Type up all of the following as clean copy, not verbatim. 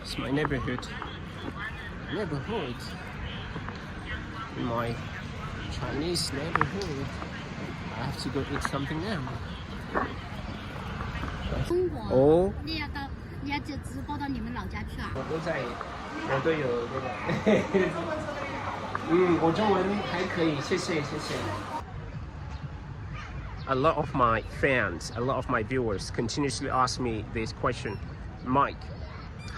It's my neighborhood. In my Chinese neighborhood. I have to go eat something now. 中国哦，你要就直播到你们老家去啊？我都有那个，我中文还可以，谢谢。A lot of my fans, a lot of my viewers continuously ask me this question, Mike,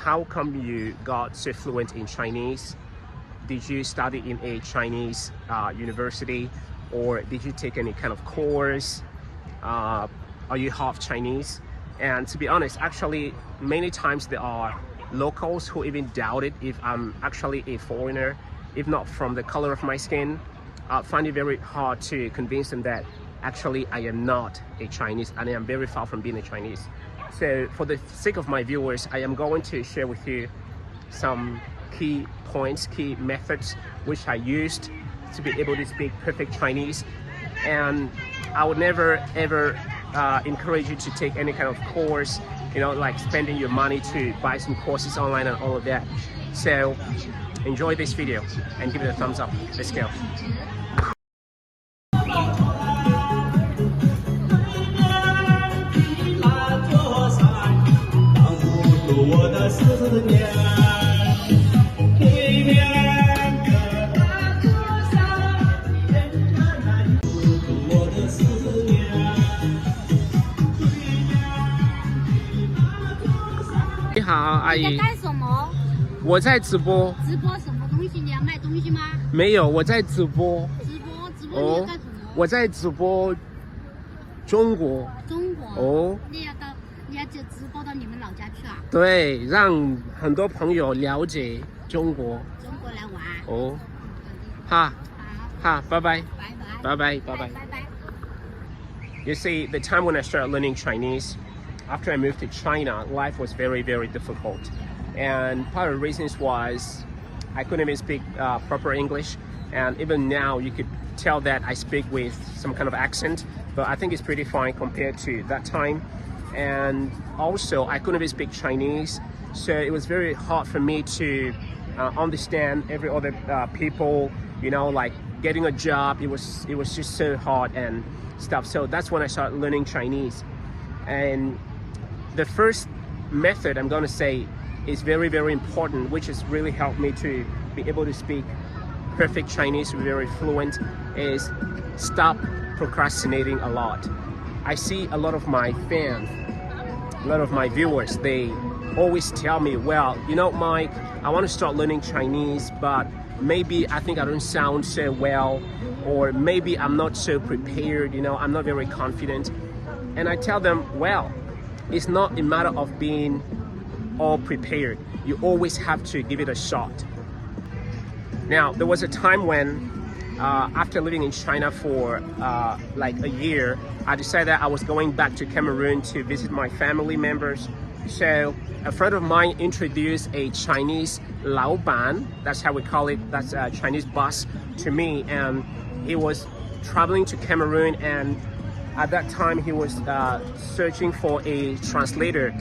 how come you got so fluent in Chinese? Did you study in a Chinese university, or did you take any kind of course? Are you half Chinese? And to be honest, actually, many times there are locals who even doubted if I'm actually a foreigner, if not from the color of my skin. I find it very hard to convince them that actually I am not a Chinese and I am very far from being a Chinese. So for the sake of my viewers, I am going to share with you some key points, key methods which I used to be able to speak perfect Chinese. And I would never ever encourage you to take any kind of course, like spending your money to buy some courses online and all of that. So enjoy this video and give it a thumbs up. Let's go. Hi, 阿姨。你在干什么？我在直播。直播什么东西？你要卖东西吗？没有，我在直播。直播你要干什么？我在直播中国。中国。哦。你要就直播到你们老家去啊？对，让很多朋友了解中国。中国来玩。哦。哈。哈，拜拜。拜拜。拜拜。You see, the time when I started learning Chinese, after I moved to China, life was very, very difficult. And part of the reasons was I couldn't even speak proper English. And even now, you could tell that I speak with some kind of accent, but I think it's pretty fine compared to that time. And also, I couldn't even speak Chinese. So it was very hard for me to understand every other people, like getting a job. It was just so hard and stuff. So that's when I started learning Chinese. And the first method I'm going to say is very, very important, which has really helped me to be able to speak perfect Chinese, very fluent, is stop procrastinating a lot. I see a lot of my fans, a lot of my viewers, they always tell me, well, Mike, I want to start learning Chinese, but maybe I think I don't sound so well, or maybe I'm not so prepared, I'm not very confident. And I tell them, well, it's not a matter of being all prepared. You always have to give it a shot. Now, there was a time when, after living in China for like a year, I decided I was going back to Cameroon to visit my family members. So a friend of mine introduced a Chinese Lao Ban, that's how we call it, that's a Chinese boss, to me. And he was traveling to Cameroon, and at that time he was searching for a translator,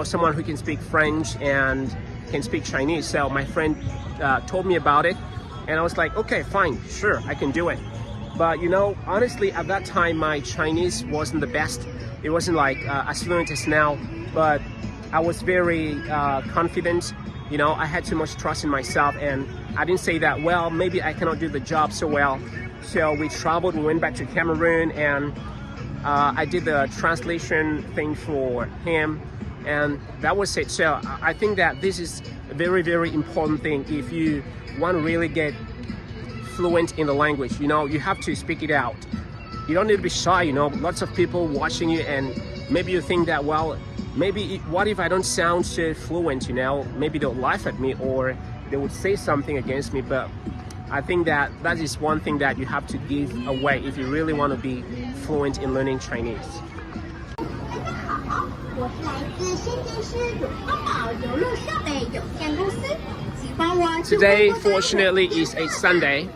someone who can speak French and can speak Chinese. So my friend told me about it, and I was like, okay, fine, sure, I can do it. But honestly, at that time my Chinese wasn't the best. It wasn't like as fluent as now, but I was very confident. I had too much trust in myself, and I didn't say that, well, maybe I cannot do the job so well. So we traveled, we went back to Cameroon, and I did the translation thing for him, and that was it. So I think that this is a very, very important thing. If you want to really get fluent in the language, you have to speak it out. You don't need to be shy, lots of people watching you, and maybe you think that, well, what if I don't sound so fluent, maybe they'll laugh at me or they would say something against me. But I think that is one thing that you have to give away if you really want to be fluent in learning Chinese. Today, fortunately, is a Sunday,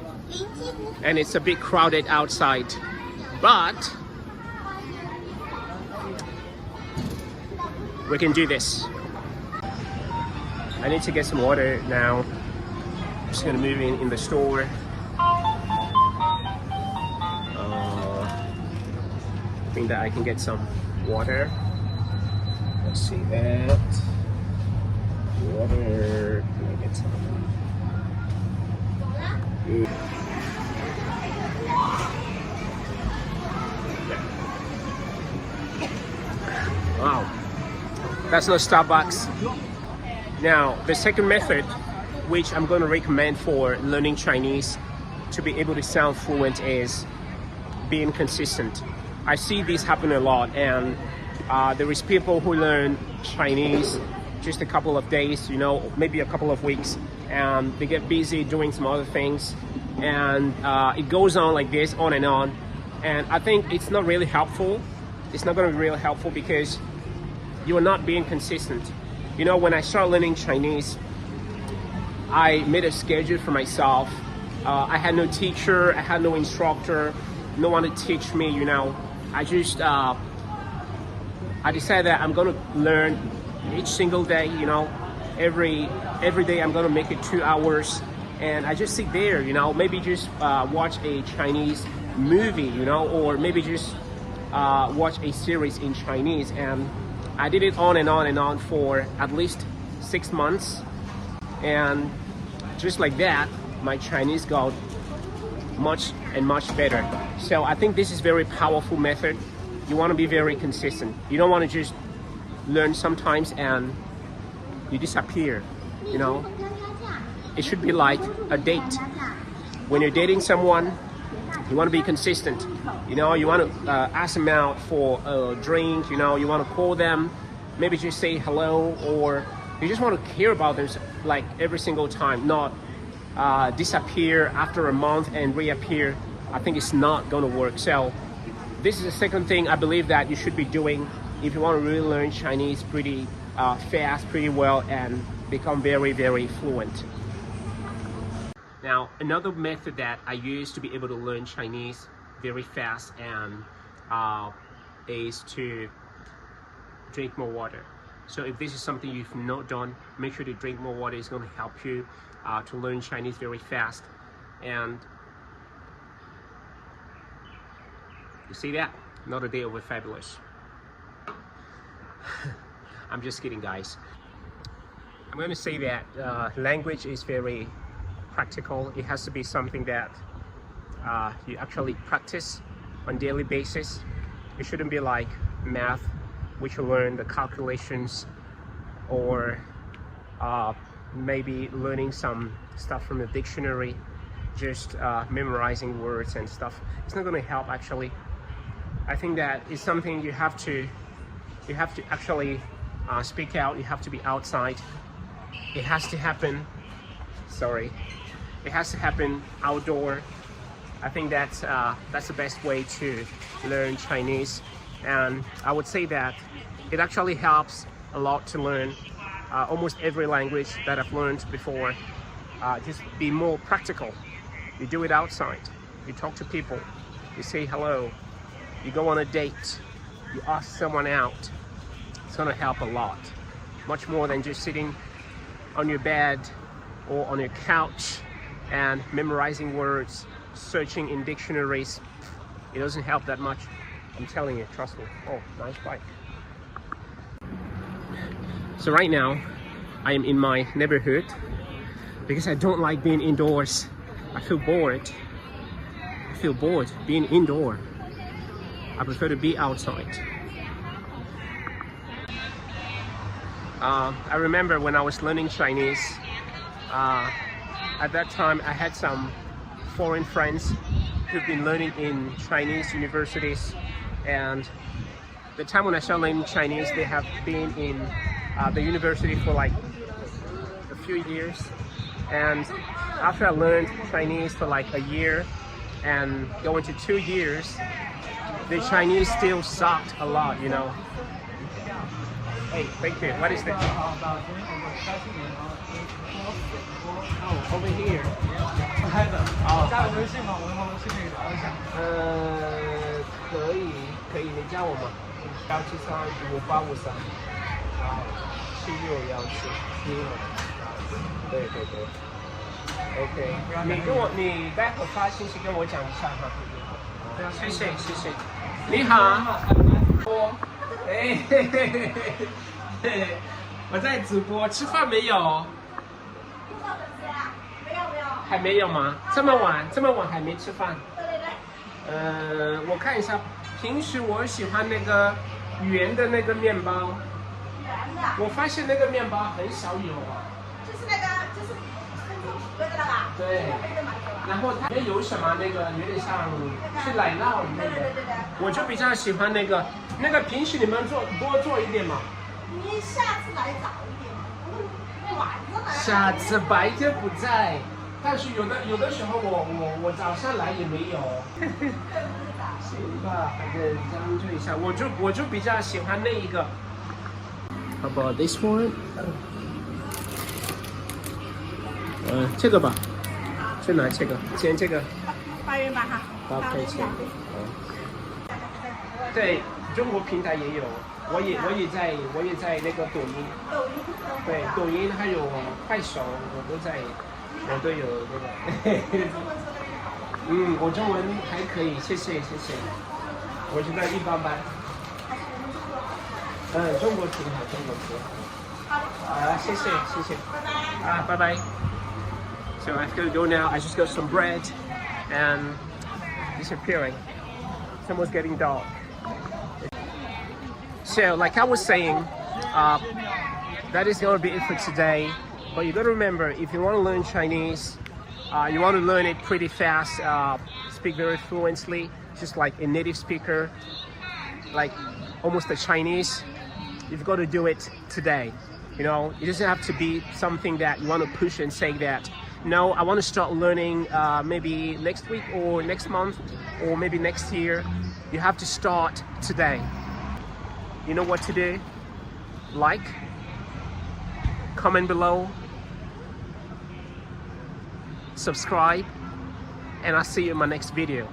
and it's a bit crowded outside, but we can do this. I need to get some water now. I'm just gonna move in the store. I think that I can get some water. Let's see that. Water. Can I get some? Wow, that's no Starbucks. Now, the second method, which I'm going to recommend for learning Chinese to be able to sound fluent, is being consistent. I see this happen a lot, and there is people who learn Chinese just a couple of days, you know, maybe a couple of weeks, and they get busy doing some other things, and it goes on like this, on and on. And I think it's not really helpful. It's not going to be really helpful because you are not being consistent. You know, when I started learning Chinese, I made a schedule for myself. I had no teacher, I had no instructor, no one to teach me, you know. I just, I decided that I'm gonna learn each single day, you know. Every day I'm gonna make it 2 hours, and I just sit there, you know, maybe just watch a Chinese movie, you know, or maybe just watch a series in Chinese. And I did it on and on and on for at least 6 months, and just like that, my Chinese got much and much better. So I think this is very powerful method. You want to be very consistent. You don't want to just learn sometimes and you disappear, you know. It should be like a date. When you're dating someone, you want to be consistent. You know, you want to ask them out for a drink, you know, you want to call them, maybe just say hello, or you just want to care about them like every single time, not disappear after a month and reappear. I think it's not going to work. So this is the second thing I believe that you should be doing if you want to really learn Chinese pretty fast, pretty well, and become very, very fluent. Now, another method that I use to be able to learn Chinese very fast and is to drink more water. So if this is something you've not done, make sure to drink more water. It's going to help you to learn Chinese very fast. And you see that? Another day over fabulous. I'm just kidding, guys. I'm going to say that language is very practical. It has to be something that you actually practice on a daily basis. It shouldn't be like math, which you learn the calculations, or maybe learning some stuff from the dictionary, just memorizing words and stuff. It's not going to help actually. I think that is something you have to actually speak out. You have to be outside. It has to happen. It has to happen outdoor. I think that's the best way to learn Chinese, and I would say that it actually helps a lot to learn almost every language that I've learned before. Just be more practical. You do it outside. You talk to people. You say hello. You go on a date. You ask someone out. It's gonna help a lot, much more than just sitting on your bed or on your couch and memorizing words, searching in dictionaries. It doesn't help that much. I'm telling you, trust me. Oh, nice bike. So right now, I am in my neighborhood because I don't like being indoors. I feel bored. I feel bored being indoor. I prefer to be outside. I remember when I was learning Chinese, at that time I had some foreign friends who've been learning in Chinese universities, and the time when I started learning Chinese, they have been in the university for like a few years. And after I learned Chinese for like a year and going to 2 years, the Chinese still sucked a lot, you know. Hey, thank you. What is this? Oh, over here. 可以，你加我吗？1735853。7617。对对对。OK， 你待会发信息跟我讲一下哈。谢谢谢谢。你好。哎嘿嘿嘿嘿，我在直播，吃饭没有？没有。还没有吗？这么晚还没吃饭？对。我看一下，平时我喜欢那个圆的那个面包。圆的。我发现那个面包很少有啊。就是那个，就是分钟皮的那个。对。然后它有什么那个有点像是奶酪那个。对。我就比较喜欢那个平时你们多做一点嘛。你下次来早一点，晚上来。下次白天不在。但是有的时候我早上来也没有，行吧，反正将就一下，我就比较喜欢那一个。How about this one？ 这个吧，就拿这个，先这个。8元吧哈。8块钱。对，中国平台也有，我也在那个抖音。对，抖音还有快手，我都有这个。我中文还可以，谢谢。我觉得一般般。中国挺好。谢谢。拜拜。So I have to go now. I just got some bread and disappearing. It's almost getting dark. So like I was saying, that is going to be it for today. But you got to remember, if you want to learn Chinese, you want to learn it pretty fast, speak very fluently, just like a native speaker, like almost a Chinese, you've got to do it today. You know, it doesn't have to be something that you want to push and say that, no, I want to start learning maybe next week or next month or maybe next year. You have to start today. You know what to do? Like, comment below, subscribe, and I'll see you in my next video.